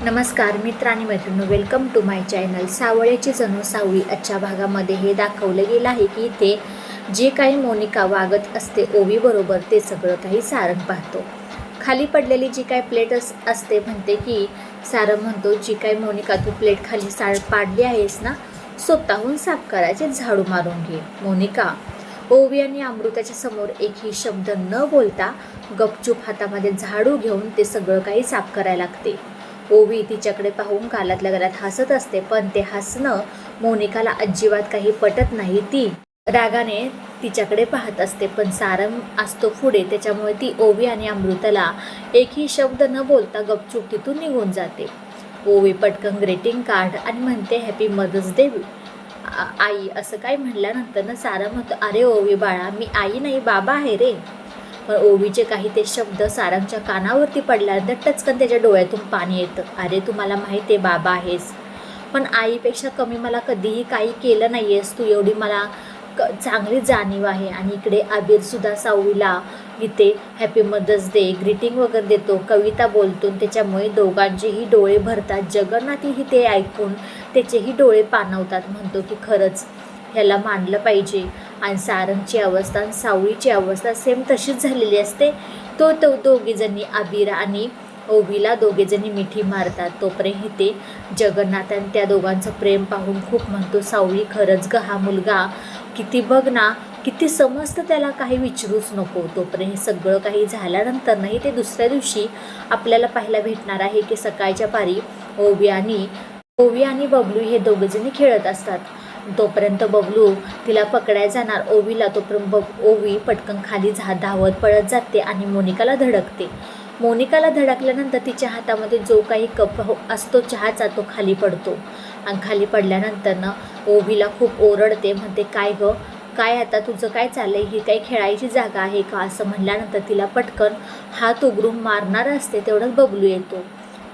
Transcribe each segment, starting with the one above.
नमस्कार मित्र आणि मैत्रिणी, वेलकम टू माय चॅनल. सावळ्याची जणू सावळी आजच्या भागामध्ये हे दाखवलं गेलं आहे की इथे जे काही मोनिका वागत असते ओवीबरोबर ते सगळं काही सारंग पाहतो. खाली पडलेली जी काही प्लेट असते म्हणते की सारंग म्हणतो, जी काही मोनिका तू प्लेट खाली पाडली आहेस ना, स्वतःहून साफ करायचे, झाडू मारून घे. मोनिका ओवी आणि अमृताच्या समोर एकही शब्द न बोलता गपचूप हातामध्ये झाडू घेऊन ते सगळं काही साफ करायला लागते. ओवी तिच्याकडे पाहून गालातल्या गालात हसत असते, पण ते हसणं मोनिकाला अजिबात काही पटत नाही. ती रागाने तिच्याकडे पाहत असते, पण सारंग असतो पुढे, त्याच्यामुळे ती ओवी आणि अमृताला एकही शब्द न बोलता गपचूप तिथून निघून जाते. ओवी पटकन ग्रीटिंग कार्ड आणि म्हणते हॅपी मदर्स डे आई, असं काय म्हणल्यानंतर ना सारंग म्हणतो, अरे ओवी बाळा, मी आई नाही बाबा आहे रे. पण ओवीचे काही ते शब्द सारंगच्या कानावरती पडल्यानंतर टचकन त्याच्या डोळ्यातून पाणी येतं. अरे तुम्हाला माहिती आहे बाबा आहेस, पण आईपेक्षा कमी मला कधीही काही केलं नाही आहेस तू, एवढी मला चांगली जाणीव आहे. आणि इकडे अबीरसुद्धा सावळीला इथे हॅपी मदर्स डे ग्रीटिंग वगैरे देतो, कविता बोलतो. त्याच्यामुळे दोघांचेही डोळे भरतात. जगन्नाथही ते ऐकून त्याचेही डोळे पाणवतात, म्हणतो की खरंच ह्याला मानलं पाहिजे. आणि सारंगची अवस्था आणि सावळीची अवस्था सेम तशीच झालेली असते. तो दोघीजणी अबीर आणि ओवीला दोघेजणी मिठी मारतात. तोपर्यंत ते जगन्नाथ आणि त्या दोघांचं प्रेम पाहून खूप म्हणतो, सावळी खरंच ग, हा मुलगा किती बघ ना, किती समजतं त्याला, काही विचारूच नको. तोपर्यंत हे सगळं काही झाल्यानंतर नाही ते दुसऱ्या दिवशी आपल्याला पाहायला भेटणार आहे की सकाळच्या पारी ओवी आणि बबलू हे दोघेजणी खेळत असतात. तोपर्यंत बबलू तिला पकडायला जाणार ओवीला, तोपर्यंत ओवी पटकन खाली धावत पळत जाते आणि मोनिकाला धडकते. मोनिकाला धडकल्यानंतर तिच्या हातामध्ये जो काही कप असतो चहाचा तो खाली पडतो. आणि खाली पडल्यानंतर ना ओवीला खूप ओरडते, म्हणते काय गं, काय आता तुझं काय चाललं आहे, ही काही खेळायची जागा आहे का, असं म्हणल्यानंतर तिला पटकन हात उघडून मारणार असते. तेवढंच बबलू येतो.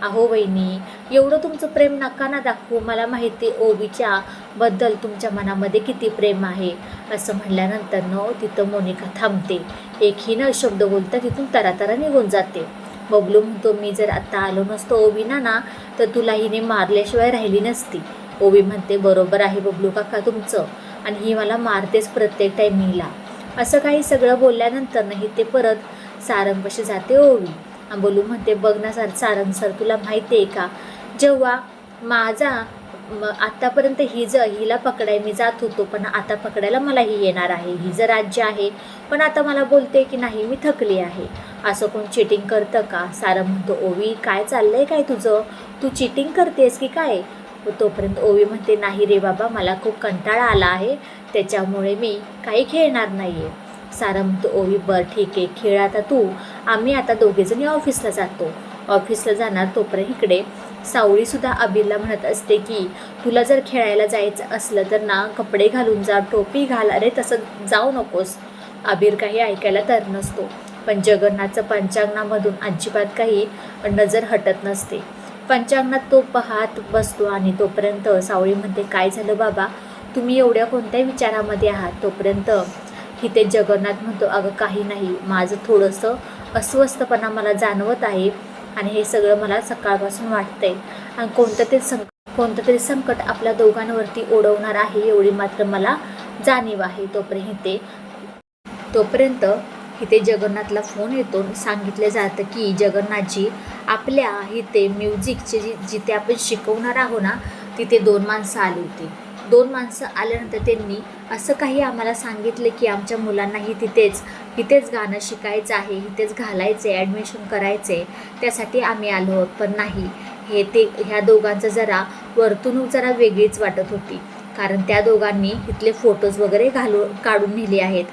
अहो वहिनी, एवढं तुमचं प्रेम नका ना दाखवू, मला माहिती ओवीच्या बद्दल तुमच्या मनामध्ये किती प्रेम आहे, असं म्हणल्यानंतर न तिथं मोनिका थांबते. एकही न शब्द बोलता तिथून तरातरा निघून जाते. बबलू म्हणतो, मी जर आत्ता आलो नसतो ओवीना ना, तर तुला हिने मारल्याशिवाय राहिली नसती. ओवी म्हणते, बरोबर आहे बबलू काका तुमचं, आणि ही मला मारतेच प्रत्येक टायमिंगला. असं काही सगळं बोलल्यानंतर नाही ते परत सारंगपाशी जाते ओवी. बोलू म्हणते, बघ ना सारंग सर, तुला माहिती आहे का, जेव्हा माझा आत्तापर्यंत हिला पकडाय मी जात होतो, पण आता पकडायला मला ही येणार आहे, हिचं राज्य आहे, पण आता मला बोलते की नाही मी थकली आहे. असं कोण चिटिंग करतं का. सारंग म्हणतो, ओवी काय चाललंय काय तुझं, तू चिटिंग करतेस की काय. तोपर्यंत ओवी म्हणते, नाही रे बाबा, मला खूप कंटाळा आला आहे, त्याच्यामुळे मी काही खेळणार नाही आहे. सारंग म्हणतो, ओवी बरं ठीक आहे, खेळ आता तू, आम्ही आता दोघेजणी ऑफिसला जातो. ऑफिसला जाणार. तोपर्यंत इकडे सावळीसुद्धा अबीरला म्हणत असते की तुला जर खेळायला जायचं असलं तर ना कपडे घालून जा, टोपी घाल, अरे तसं जाऊ नकोस. अबीर काही ऐकायला तयार नसतो, पण जगन्नाथचं पंचांगणामधून अजिबात काही नजर हटत नसते. पंचांगणात तो पाहत बसतो. आणि तोपर्यंत सावळी म्हणते, काय झालं बाबा, तुम्ही एवढ्या कोणत्या विचारामध्ये आहात. तोपर्यंत इथे जगन्नाथ म्हणतो, अगं काही नाही, माझं थोडंसं अस्वस्थपणा मला जाणवत आहे, आणि हे सगळं मला सकाळपासून वाटतंय, आणि कोणतं तरी संकट आपल्या दोघांवरती ओढवणार आहे एवढी मात्र मला जाणीव आहे. तोपर्यंत इथे जगन्नाथला फोन येतो. सांगितलं जातं की जगन्नाथजी, आपल्या इथे म्युझिकचे जिथे आपण शिकवणार आहो ना, तिथे 2 माणसं आली होती. 2 माणसं आल्यानंतर त्यांनी असं काही आम्हाला सांगितलं की आमच्या मुलांनाही तिथेच गाणं शिकायचं आहे, इथेच घालायचं आहे, ॲडमिशन करायचं आहे, त्यासाठी आम्ही आलो आहोत. पण नाही, ह्या दोघांचं जरा वर्तणूक जरा वेगळीच वाटत होती, कारण त्या दोघांनी इथले फोटोज वगैरे काढून नेले आहेत.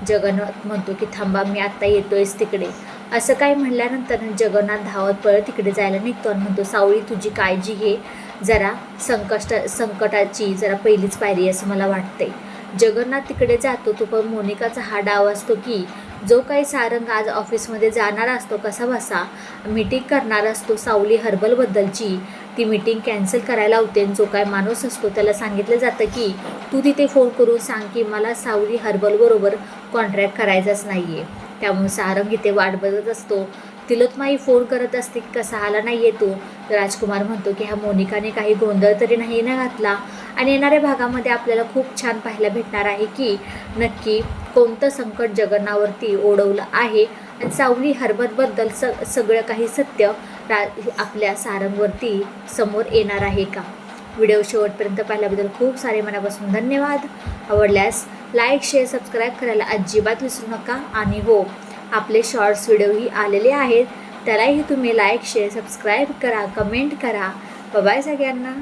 जगन्नाथ म्हणतो की थांबा, मी आत्ता येतोयच तिकडे. असं काय म्हणल्यानंतर जगन्नाथ धावत पळत तिकडे जायला निघतो आणि म्हणतो, सावळी तुझी काळजी घे, जरा संकटाची जरा पहिलीच पायरी असं मला वाटतंय. जगन्नाथ तिकडे जातो. तो पण मोनिकाचा हा डाव असतो की जो काही सारंग आज ऑफिसमध्ये जाणार असतो, कसा बसा मीटिंग करणार असतो सावली हर्बलबद्दलची, ती मीटिंग कॅन्सल करायला होते. जो काय माणूस असतो त्याला सांगितलं जातं की तू तिथे फोन करून सांग की मला सावली हर्बलबरोबर कॉन्ट्रॅक्ट करायचाच नाही आहे. त्यामुळे सारंग इथे वाट बघत असतो. तिलोत्माई फोन करत असते की कसा आला नाही येतो. तर राजकुमार म्हणतो की ह्या मोनिकाने काही गोंधळ तरी नाही ना घातला. आणि येणाऱ्या भागामध्ये आपल्याला खूप छान पाहायला भेटणार आहे की नक्की कोणतं संकट जगन्नावरती ओढवलं आहे आणि सावली हरबतबद्दल सगळं काही सत्य आपल्या सारंगवरती समोर येणार आहे का. व्हिडिओ शेवटपर्यंत पाहिल्याबद्दल खूप सारे मनापासून धन्यवाद. आवडल्यास लाईक शेअर सबस्क्राईब करायला अजिबात विसरू नका. आणि हो, आपले शॉर्ट्स व्हिडिओही आलेले आहेत, त्यालाही तुम्ही लाईक शेअर सबस्क्राईब करा, कमेंट करा. बाय सगळ्यांना.